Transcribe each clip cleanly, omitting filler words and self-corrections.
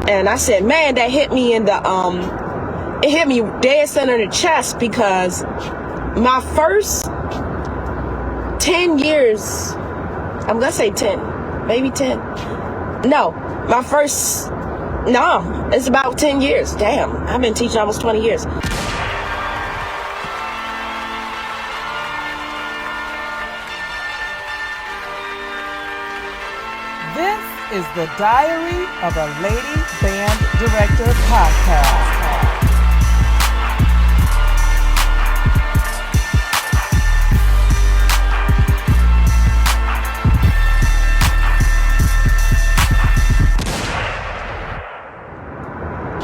And I said, man, that hit me in the, it hit me dead center in the chest, because my first 10 years, I'm going to say 10, maybe 10. No, it's about 10 years. Damn, I've been teaching almost 20 years. This is the Diary of a Lady Band Director podcast.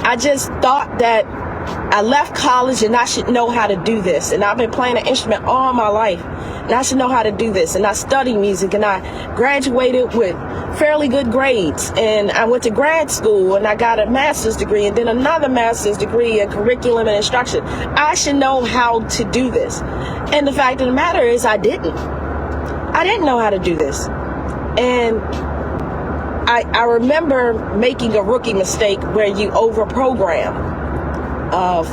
I just thought that I left college and I should know how to do this. And I've been playing an instrument all my life, and I should know how to do this. And I studied music, and I graduated with fairly good grades. And I went to grad school, and I got a master's degree, and then another master's degree in curriculum and instruction. I should know how to do this. And the fact of the matter is I didn't know how to do this. And I remember making a rookie mistake where you overprogram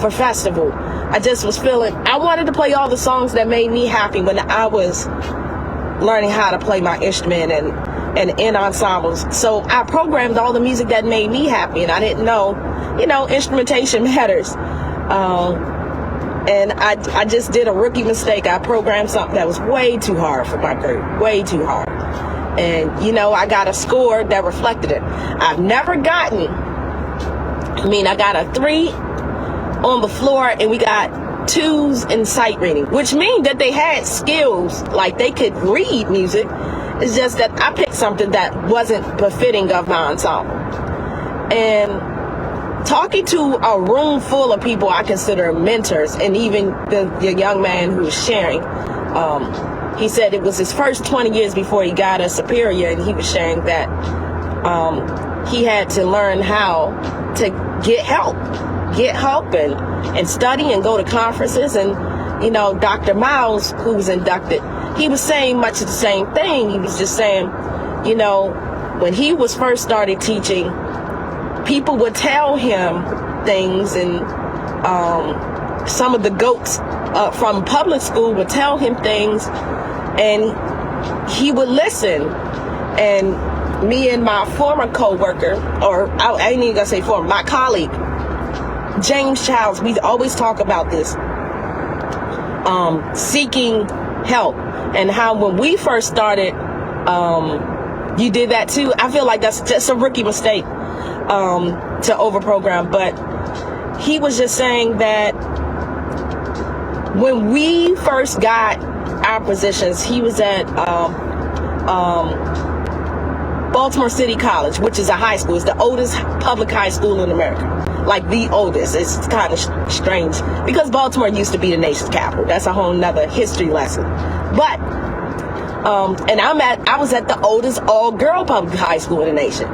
for festival. I just was feeling, I wanted to play all the songs that made me happy when I was learning how to play my instrument and in ensembles. So I programmed all the music that made me happy, and I didn't know, instrumentation matters. And I just did a rookie mistake. I programmed something that was way too hard for my group, way too hard. And, I got a score that reflected it. I've never gotten, I got a 3 on the floor, and we got 2s in sight reading, which means that they had skills, like they could read music. It's just that I picked something that wasn't befitting of my ensemble. And talking to a room full of people I consider mentors, and even the young man who was sharing, he said it was his first 20 years before he got a superior, and he was sharing that he had to learn how to get help and study and go to conferences. And, Dr. Miles, who was inducted, he was saying much of the same thing. He was just saying, when he was first started teaching, people would tell him things, and some of the goats from public school would tell him things, and he would listen. And me and my former co-worker, or I ain't even gonna say former, my colleague, James Childs, we always talk about this, seeking help, and how when we first started, you did that too. I feel like that's just a rookie mistake, to overprogram. But he was just saying that when we first got our positions, he was at Baltimore City College, which is a high school. It's the oldest public high school in America. Like the oldest. It's kind of strange because Baltimore used to be the nation's capital. That's a whole nother history lesson. But and I was at the oldest all-girl public high school in the nation.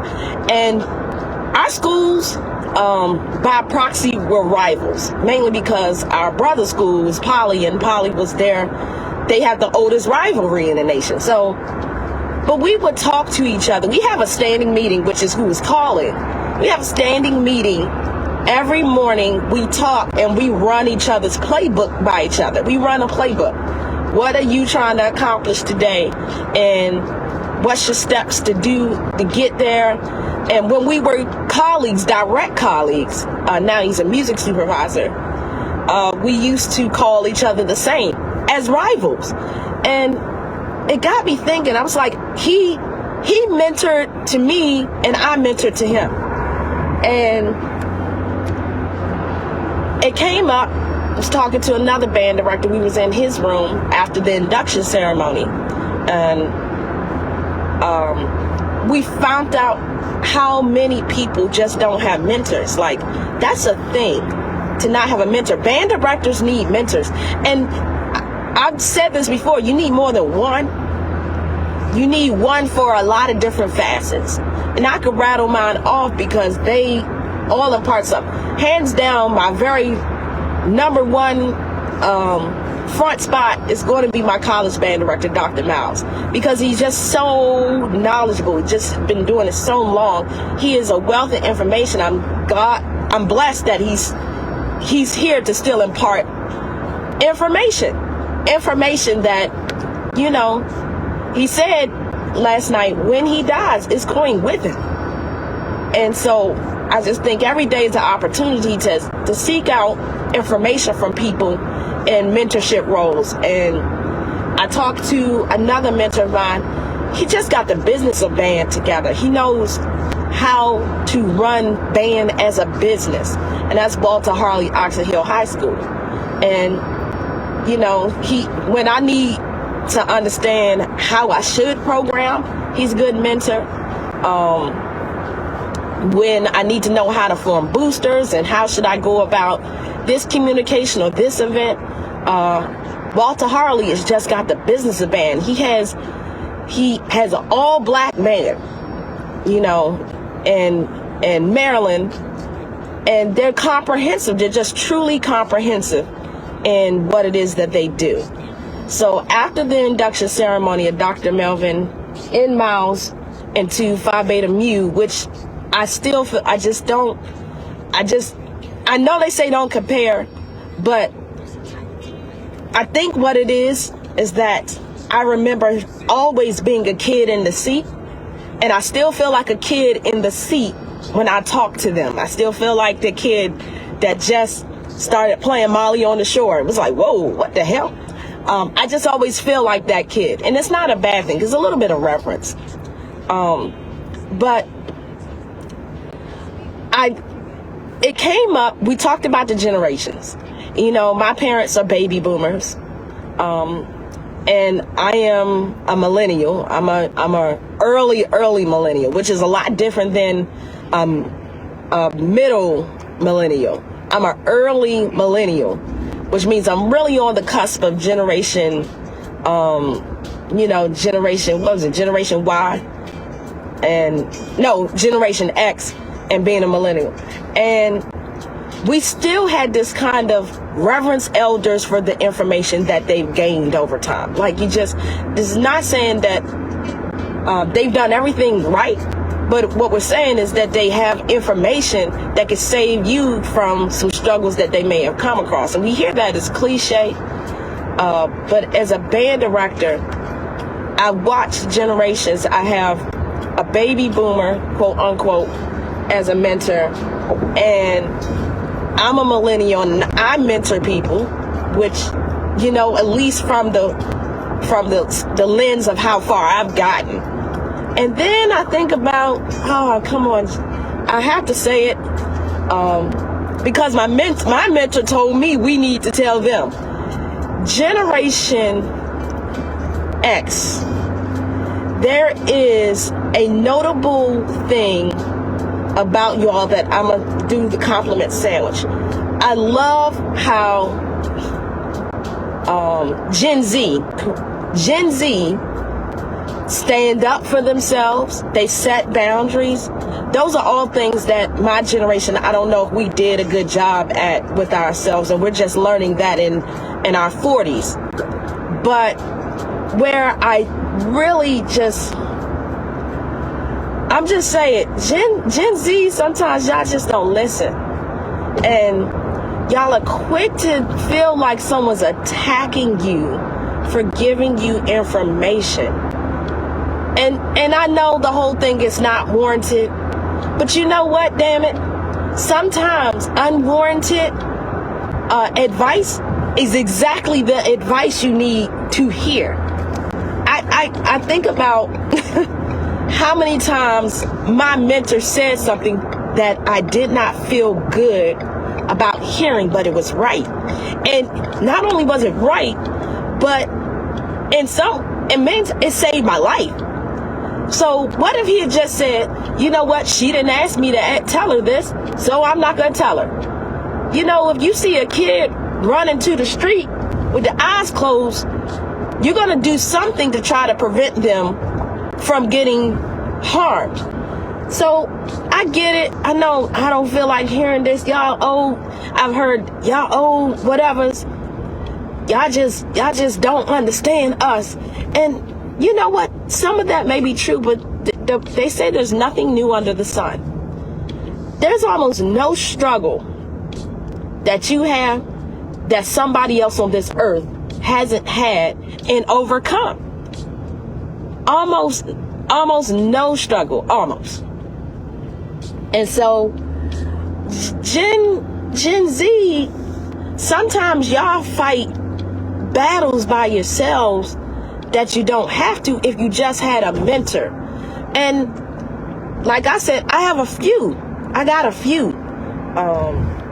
And our schools, by proxy, were rivals, mainly because our brother school was Poly, and Poly was there. They had the oldest rivalry in the nation. So, but we would talk to each other. We have a standing meeting, which is who was calling. We have a standing meeting every morning. We talk and we run each other's playbook by each other. We run a playbook. What are you trying to accomplish today? And what's your steps to do to get there? And when we were colleagues, direct colleagues, now he's a music supervisor, we used to call each other the same as rivals. And it got me thinking. I was like, he mentored to me and I mentored to him. And it came up, I was talking to another band director. We was in his room after the induction ceremony. And we found out how many people just don't have mentors. Like, that's a thing, to not have a mentor. Band directors need mentors. And I've said this before, you need more than one. You need one for a lot of different facets. And I could rattle mine off because they all impart something. Hands down, my very number one front spot is going to be my college band director, Dr. Miles, because he's just so knowledgeable. He's just been doing it so long. He is a wealth of information. I'm blessed that he's here to still impart information that, you know, he said last night, when he dies, it's going with him. And so I just think every day is an opportunity to seek out information from people in mentorship roles. And I talked to another mentor of mine. He just got the business of band together. He knows how to run band as a business. And that's Walter Harley, Oxford Hill High School. And, you know, when I need to understand how I should program, he's a good mentor. When I need to know how to form boosters and how should I go about this communication or this event, Walter Harley has just got the business of band. He has an all black band, you know, in Maryland, and they're comprehensive. They're just truly comprehensive in what it is that they do. So after the induction ceremony of Dr. Melvin N. Miles into Phi Beta Mu, which I still feel, I know they say don't compare, but I think what it is that I remember always being a kid in the seat, and I still feel like a kid in the seat when I talk to them. I still feel like the kid that just started playing Molly on the Shore. It was like, whoa, what the hell? I just always feel like that kid, and it's not a bad thing. It's a little bit of reverence. But it came up, we talked about the generations. You know, my parents are baby boomers. And I am a millennial. I'm a early millennial, which is a lot different than a middle millennial. I'm an early millennial, which means I'm really on the cusp of generation, Generation Y, Generation X, and being a millennial. And we still had this kind of reverence elders for the information that they've gained over time. Like, this is not saying that they've done everything right, but what we're saying is that they have information that could save you from some struggles that they may have come across. And we hear that as cliche, but as a band director, I watch generations. I have a baby boomer, quote unquote, as a mentor, and I'm a millennial, and I mentor people, which, you know, at least from the lens of how far I've gotten. And then I think about, oh, come on, I have to say it, because my mentor told me we need to tell them. Generation X, there is a notable thing about y'all that I'm gonna do the compliment sandwich. I love how Gen Z stand up for themselves. They set boundaries. Those are all things that my generation, I don't know if we did a good job at with ourselves, and we're just learning that in our 40s. But where I really I'm just saying, Gen Z, sometimes y'all just don't listen. And y'all are quick to feel like someone's attacking you for giving you information. And I know the whole thing is not warranted, but you know what, damn it? Sometimes unwarranted advice is exactly the advice you need to hear. I think about how many times my mentor said something that I did not feel good about hearing, but it was right. And not only was it right, but it saved my life. So what if he had just said, you know what, she didn't ask me to tell her this, so I'm not going to tell her. You know, if you see a kid running to the street with the eyes closed, you're going to do something to try to prevent them from getting harmed. So I get it. I know I don't feel like hearing this. Y'all old. I've heard y'all old, whatever's. y'all just don't understand us. And you know what? Some of that may be true, but they say there's nothing new under the sun. There's almost no struggle that you have that somebody else on this earth hasn't had and overcome. Almost no struggle, almost. And so Gen Z, sometimes y'all fight battles by yourselves that you don't have to if you just had a mentor. And like I said, I have a few. I got a few.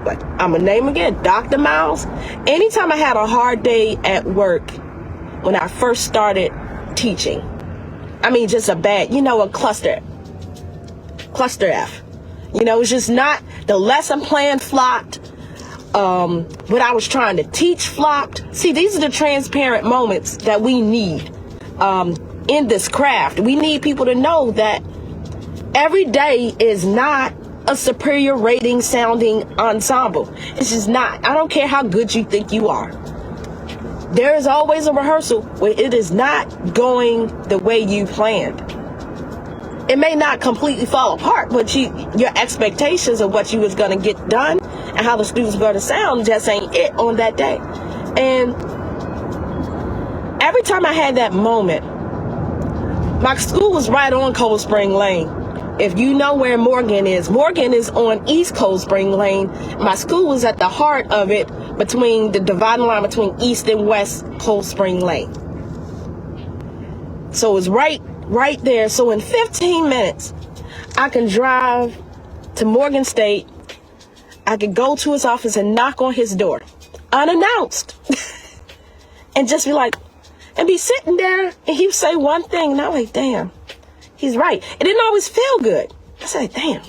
Like I'm gonna name again, Dr. Miles. Anytime I had a hard day at work when I first started teaching, I mean just a bad, a cluster F. It's just not, the lesson plan flopped. What I was trying to teach flopped. See, these are the transparent moments that we need in this craft. We need people to know that every day is not a superior rating sounding ensemble. It's just not. I don't care how good you think you are. There is always a rehearsal where it is not going the way you planned. It may not completely fall apart, but your expectations of what you was going to get done and how the students were going to sound just ain't it on that day. And every time I had that moment, my school was right on Cold Spring Lane. If you know where Morgan is on East Cold Spring Lane. My school was at the heart of it, between the dividing line between East and West Cold Spring Lane. So it was right there. So in 15 minutes, I can drive to Morgan State. I could go to his office and knock on his door, unannounced, and just be like, and be sitting there, and he would say one thing, and I'm like, damn. He's right. It didn't always feel good. I said, damn,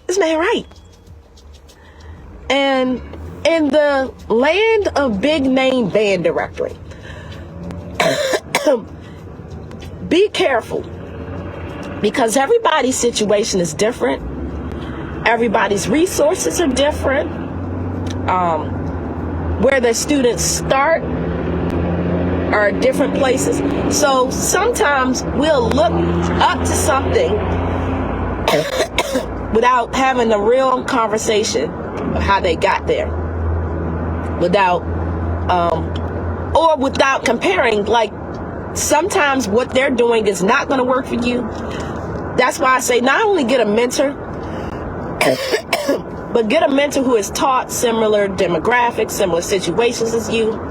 this man right. And in the land of big name band directory, be careful, because everybody's situation is different. Everybody's resources are different. Where the students start are different places. So sometimes we'll look up to something without having a real conversation of how they got there, without comparing. Like, sometimes what they're doing is not going to work for you. That's why I say not only get a mentor, but get a mentor who has taught similar demographics, similar situations as you.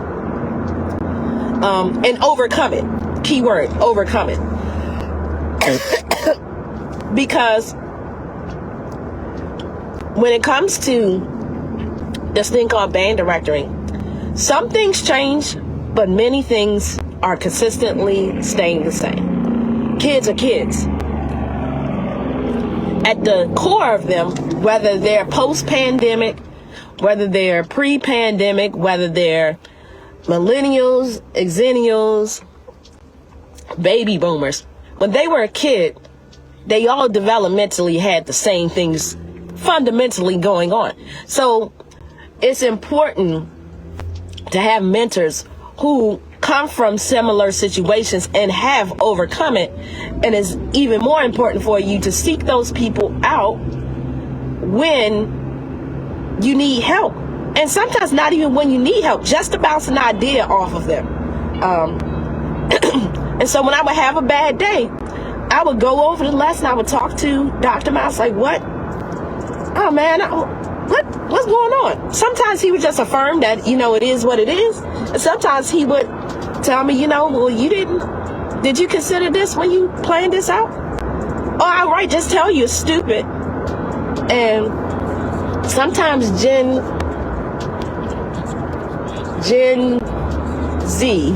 And overcome it. Keyword, overcome it. Because when it comes to this thing called band directoring, some things change, but many things are consistently staying the same. Kids are kids. At the core of them, whether they're post-pandemic, whether they're pre-pandemic, whether they're millennials, exennials, baby boomers, when they were a kid, they all developmentally had the same things fundamentally going on. So it's important to have mentors who come from similar situations and have overcome it. And it's even more important for you to seek those people out when you need help. And sometimes not even when you need help, just to bounce an idea off of them. And so when I would have a bad day, I would go over the lesson. I would talk to Dr. Miles, like, what? Oh, man, what's going on? Sometimes he would just affirm that, it is what it is. And sometimes he would tell me, well, did you consider this when you planned this out? Oh, all right, just tell you it's stupid. And sometimes Gen Z,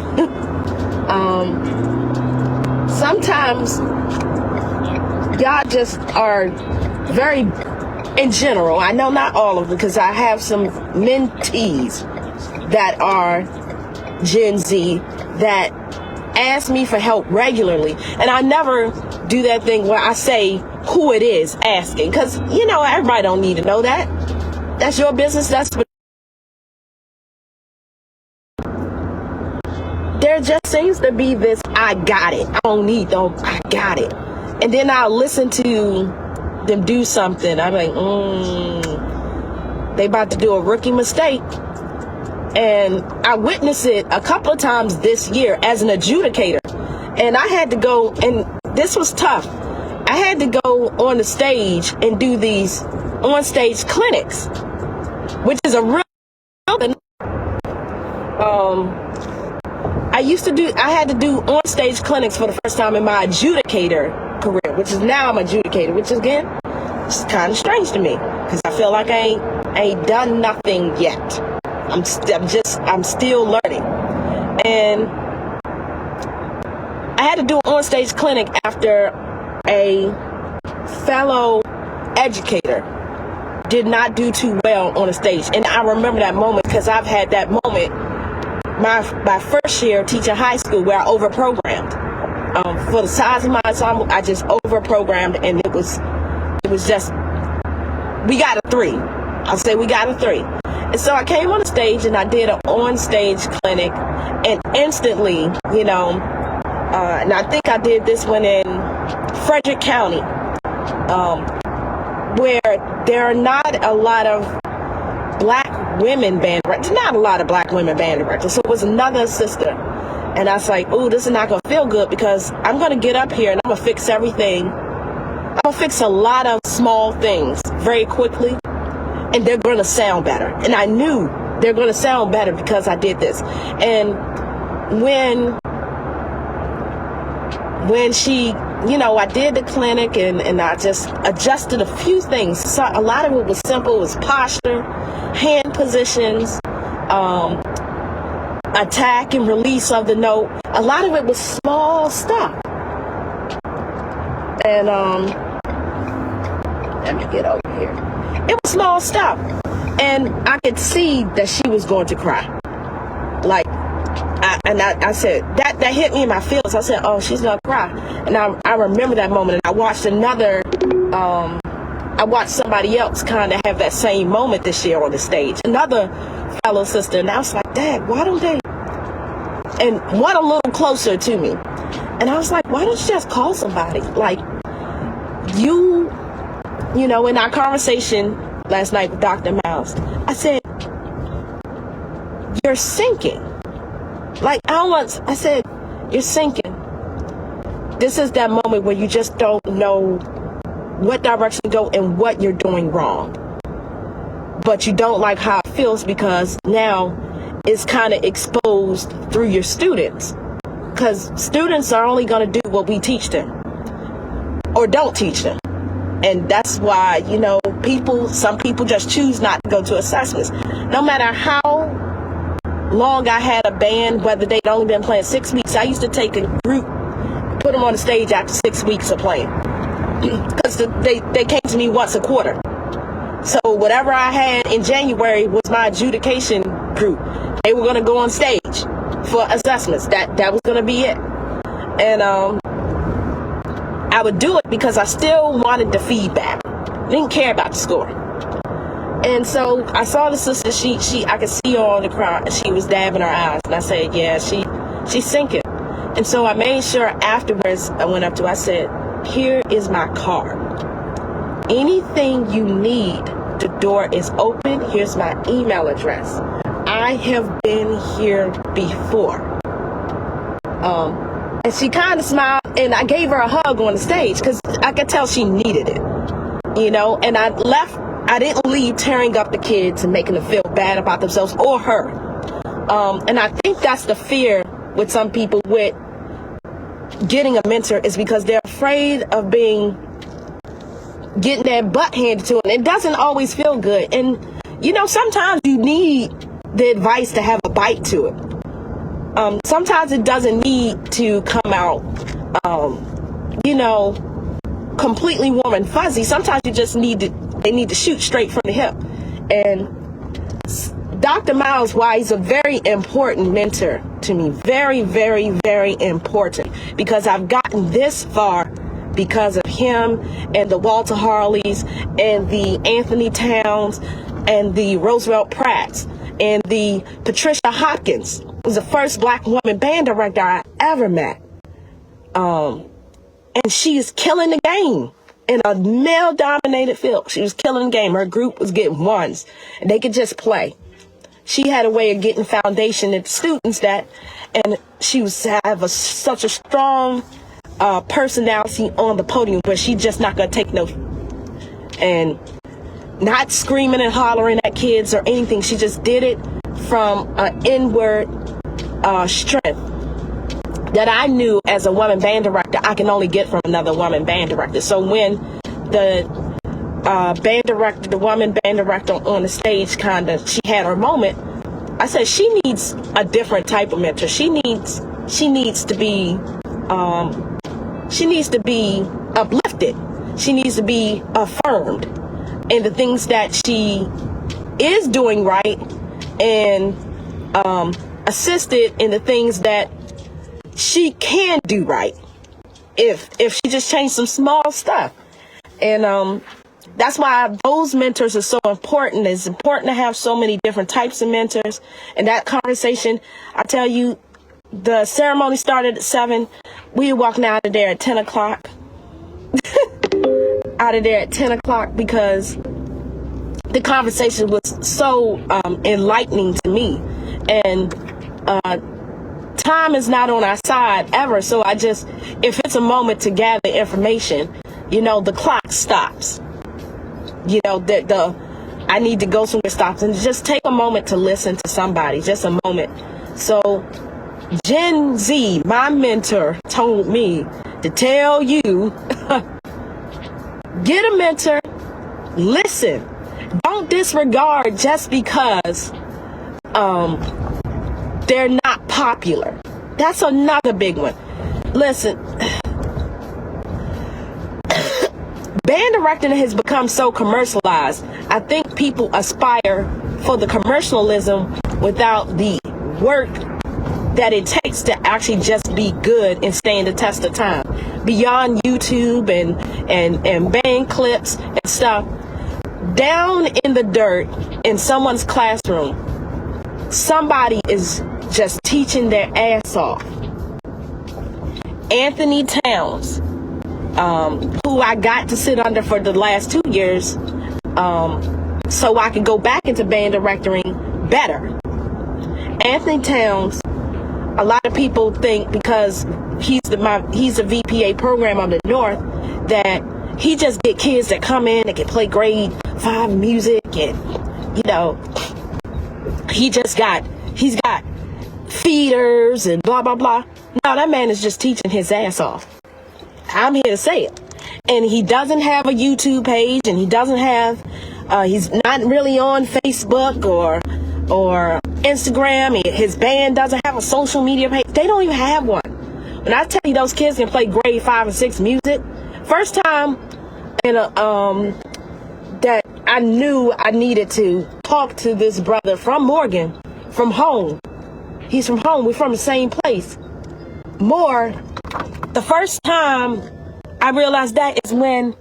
sometimes y'all just are very, in general, I know not all of them, because I have some mentees that are Gen Z that ask me for help regularly, and I never do that thing where I say who it is asking, because everybody don't need to know that. That's your business. That's just seems to be this, I got it. I don't need though, I got it. And then I'll listen to them do something. I'm like, they about to do a rookie mistake. And I witnessed it a couple of times this year as an adjudicator. And I had to go, and this was tough. I had to go on the stage and do these on-stage clinics, which is a real I had to do on-stage clinics for the first time in my adjudicator career, which is now I'm adjudicator, which is, again, it's kind of strange to me because I feel like I ain't done nothing yet. I'm still learning. And I had to do an on-stage clinic after a fellow educator did not do too well on the stage. And I remember that moment because I've had that moment my first year teaching high school where I overprogrammed. For the size of my ensemble, I just overprogrammed, and it was just, we got a 3. I'll say we got a 3. And so I came on the stage and I did an on-stage clinic, and instantly, and I think I did this one in Frederick County, where there are not a lot of black women band directors. Not a lot of black women band directors. So it was another sister. And I was like, ooh, this is not going to feel good because I'm going to get up here and I'm going to fix everything. I'm going to fix a lot of small things very quickly. And they're going to sound better. And I knew they're going to sound better because I did this. And when she, I did the clinic and I just adjusted a few things. So a lot of it was simple. It was posture, hand positions, attack and release of the note. A lot of it was small stuff. And let me get over here. It was small stuff. And I could see that she was going to cry. Like, I said, that hit me in my feelings. I said, oh, she's going to cry. And I remember that moment. And I watched somebody else kind of have that same moment this year on the stage. Another fellow sister. And I was like, Dad, why don't they? And one a little closer to me. And I was like, why don't you just call somebody? Like, in our conversation last night with Dr. Miles, I said, you're sinking. Like, I said, you're sinking. This is that moment where you just don't know what direction to go and what you're doing wrong. But you don't like how it feels because now it's kind of exposed through your students. Because students are only going to do what we teach them or don't teach them. And that's why, some people just choose not to go to assessments. No matter how long I had a band, whether they'd only been playing 6 weeks, I used to take a group, put them on the stage after 6 weeks of playing. Because they came to me once a quarter. So whatever I had in January was my adjudication group. They were going to go on stage for assessments. That was going to be it. And I would do it because I still wanted the feedback. Didn't care about the score. And so I saw the sister, I could see her on the crowd, she was dabbing her eyes. And I said, yeah, she's sinking. And so I made sure afterwards I went up to her, I said, here is my card. Anything you need, the door is open. Here's my email address. I have been here before. And she kind of smiled, and I gave her a hug on the stage because I could tell she needed it, and I left. I didn't leave tearing up the kids and making them feel bad about themselves or her. And I think that's the fear with some people with getting a mentor is because they're afraid of getting their butt handed to them. It doesn't always feel good. And, sometimes you need the advice to have a bite to it. Sometimes it doesn't need to come out, completely warm and fuzzy. Sometimes you just they need to shoot straight from the hip. And Dr. Miles, why he's a very important mentor to me, very, very, very important, because I've gotten this far because of him and the Walter Harleys and the Anthony Towns and the Roosevelt Pratts and the Patricia Hopkins. was the first black woman band director I ever met. And she is killing the game in a male-dominated field. She was killing the game. Her group was getting ones, and they could just play. She had a way of getting foundation into students and she was such a strong personality on the podium where she just not gonna take no, and not screaming and hollering at kids or anything. She just did it from an inward strength that I knew as a woman band director I can only get from another woman band director. So when the woman band director on the stage she had her moment, I said she needs a different type of mentor. She needs to be uplifted. She needs to be affirmed in the things that she is doing right, and assisted in the things that she can do right if she just changed some small stuff. And that's why those mentors are so important. It's important to have so many different types of mentors. And that conversation, I tell you, the ceremony started at 7. We were walking out of there at 10 o'clock. Out of there at 10 o'clock because the conversation was so enlightening to me. And time is not on our side ever. So if it's a moment to gather information, the clock stops. I need to go somewhere, stops, and just take a moment to listen to somebody, just a moment. So Gen Z, my mentor, told me to tell you, get a mentor, listen. Don't disregard just because they're not popular. That's another big one. Listen, band directing has become so commercialized. I think people aspire for the commercialism without the work that it takes to actually just be good and stand the test of time. Beyond YouTube and band clips and stuff, down in the dirt in someone's classroom, somebody is just teaching their ass off. Anthony Towns, who I got to sit under for the last 2 years, so I could go back into band directing better. Anthony Towns, a lot of people think because he's a VPA program of the North that he just get kids that come in and can play grade 5 music, and he's got feeders and blah blah blah. No, that man is just teaching his ass off. I'm here to say it. And he doesn't have a YouTube page, and he doesn't have he's not really on Facebook or Instagram. His band doesn't have a social media page. They don't even have one. When I tell you those kids can play grade 5 and 6 music, first time that I knew I needed to talk to this brother from Morgan, from home. He's from home. We're from the same place. The first time I realized that is when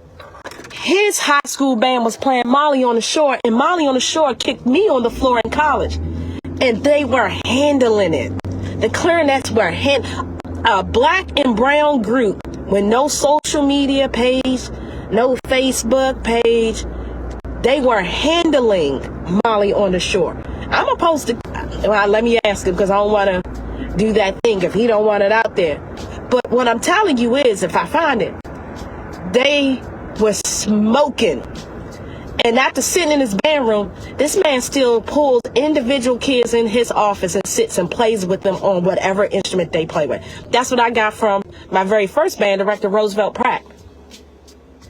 his high school band was playing Molly on the Shore, and Molly on the Shore kicked me on the floor in college, and they were handling it. The clarinets were a black and brown group with no social media page, no Facebook page. They were handling Molly on the Shore. I'm supposed to, let me ask him, because I don't want to do that thing if he don't want it out there. But what I'm telling you is, if I find it, they were smoking. And after sitting in his band room, this man still pulls individual kids in his office and sits and plays with them on whatever instrument they play with. That's what I got from my very first band director, Roosevelt Pratt.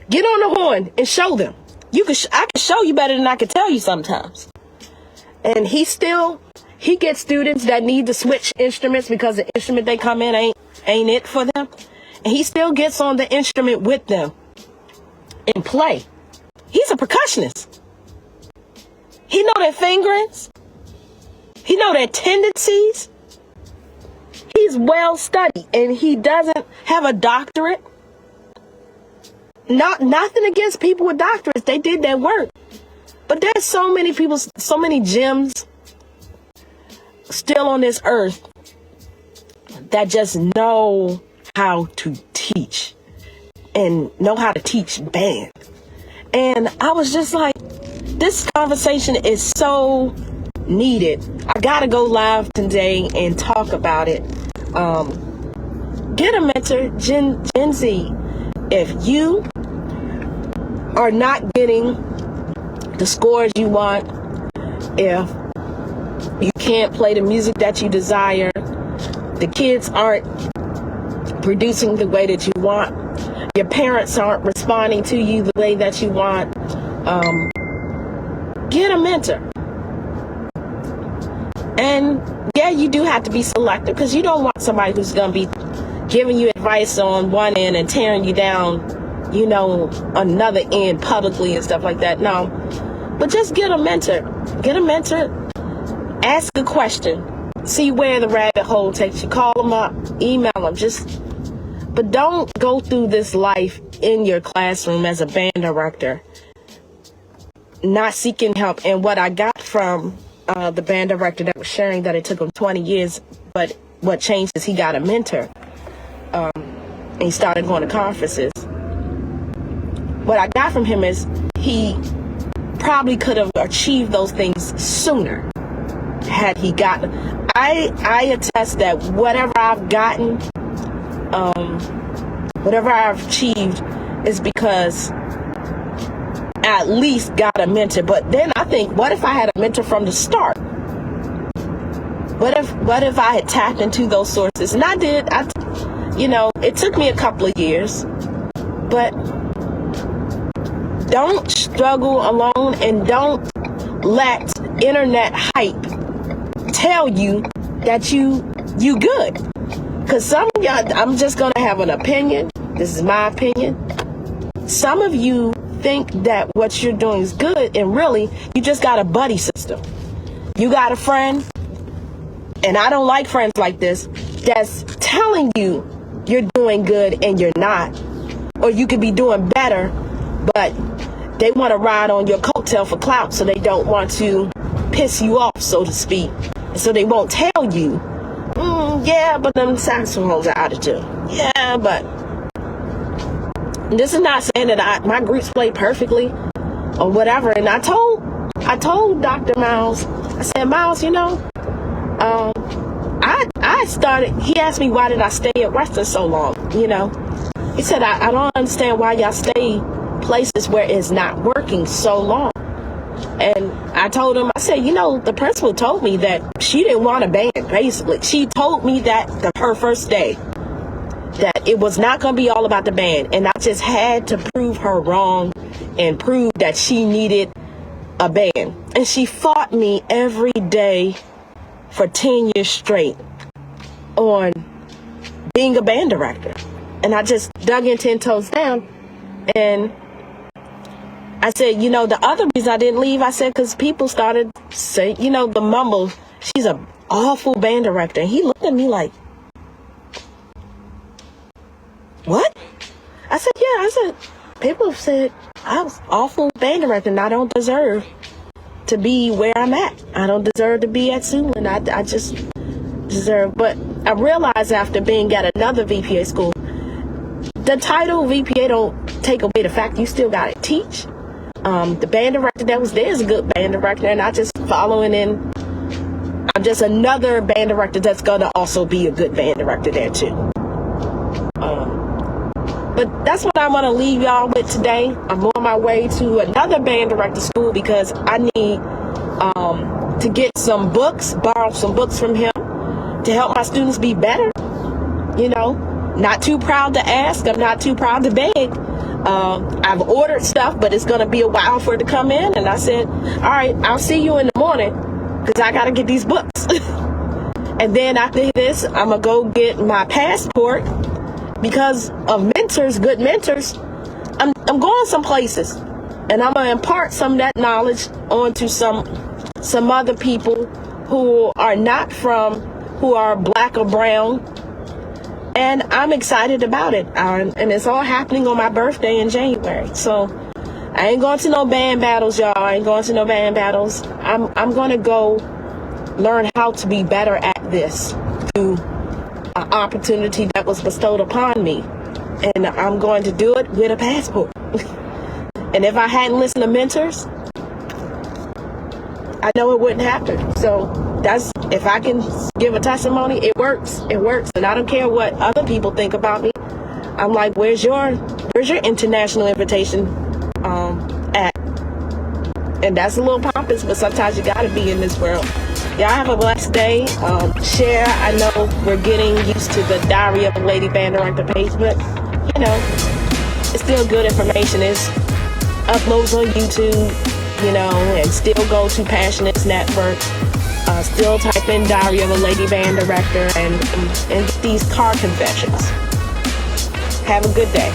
Get on the horn and show them. I can show you better than I can tell you sometimes. And he gets students that need to switch instruments because the instrument they come in ain't it for them. And he still gets on the instrument with them and play. He's a percussionist. He know their fingerings. He know their tendencies. He's well studied, and he doesn't have a doctorate. Nothing against people with doctorates. They did their work. But there's so many people, so many gems still on this earth that just know how to teach and know how to teach band. And I was just like, this conversation is so needed. I gotta go live today and talk about it. Get a mentor, Gen Z. If you are not getting the scores you want, if you can't play the music that you desire, the kids aren't producing the way that you want, your parents aren't responding to you the way that you want, get a mentor. And yeah, you do have to be selective, because you don't want somebody who's going to be giving you advice on one end and tearing you down, another end publicly and stuff like that. No, but just get a mentor. Get a mentor. Ask a question. See where the rabbit hole takes you. Call them up, email them. But don't go through this life in your classroom as a band director not seeking help. And what I got from the band director that was sharing that it took him 20 years, but what changed is he got a mentor. And he started going to conferences. What I got from him is he probably could have achieved those things sooner had he gotten. I attest that whatever I've gotten, whatever I've achieved is because I at least got a mentor. But then I think, what if I had a mentor from the start? What if I had tapped into those sources? And I did. It took me a couple of years, but don't struggle alone, and don't let internet hype tell you that you good. Because some of y'all, I'm just going to have an opinion. This is my opinion. Some of you think that what you're doing is good, and really, you just got a buddy system. You got a friend, and I don't like friends like this, that's telling you you're doing good and you're not. Or you could be doing better, but they want to ride on your coattail for clout, so they don't want to piss you off, so to speak. So they won't tell you, yeah, but them saxophones are out of tune. Yeah, but this is not saying that my groups play perfectly or whatever. And I told Dr. Miles, I said, Miles, I started, he asked me, why did I stay at Western so long? He said, I don't understand why y'all stay places where it's not working so long. And I told him, I said, the principal told me that she didn't want a band, basically. She told me that her first day, that it was not going to be all about the band. And I just had to prove her wrong and prove that she needed a band. And she fought me every day for 10 years straight on being a band director. And I just dug in 10 toes down. And I said, the other reason I didn't leave, I said, because people started saying, the mumble, she's an awful band director. And he looked at me like, what? I said, yeah. I said, people have said I was awful band director, and I don't deserve to be where I'm at. I don't deserve to be at Suland. I just deserve. But I realized after being at another VPA school, the title VPA don't take away the fact you still got to teach. The band director that was there is a good band director, and I just following in. I'm just another band director that's going to also be a good band director there too. But that's what I want to leave y'all with today. I'm on my way to another band director school because I need to get some books, borrow some books from him to help my students be better. Not too proud to ask. I'm not too proud to beg. I've ordered stuff, but it's going to be a while for it to come in. And I said, all right, I'll see you in the morning because I got to get these books. And then after this, I'm going to go get my passport. Because of mentors, good mentors, I'm going some places, and I'm gonna impart some of that knowledge onto some other people who are not who are black or brown, and I'm excited about it. And it's all happening on my birthday in January. So I ain't going to no band battles, y'all. I ain't going to no band battles. I'm gonna go learn how to be better at this through an opportunity that was bestowed upon me. And I'm going to do it with a passport. And if I hadn't listened to mentors, I know it wouldn't happen. So that's, if I can give a testimony, it works. It works. And I don't care what other people think about me. I'm like, where's your international invitation at? And that's a little pompous, but sometimes you gotta be in this world. Y'all have a blessed day. Share. I know we're getting used to the Diary of a Lady Band Director page, but you know, it's still good information. It's uploads on YouTube, you know, and still go to Passionates Network. Still type in Diary of a Lady Band Director and get these car confessions. Have a good day.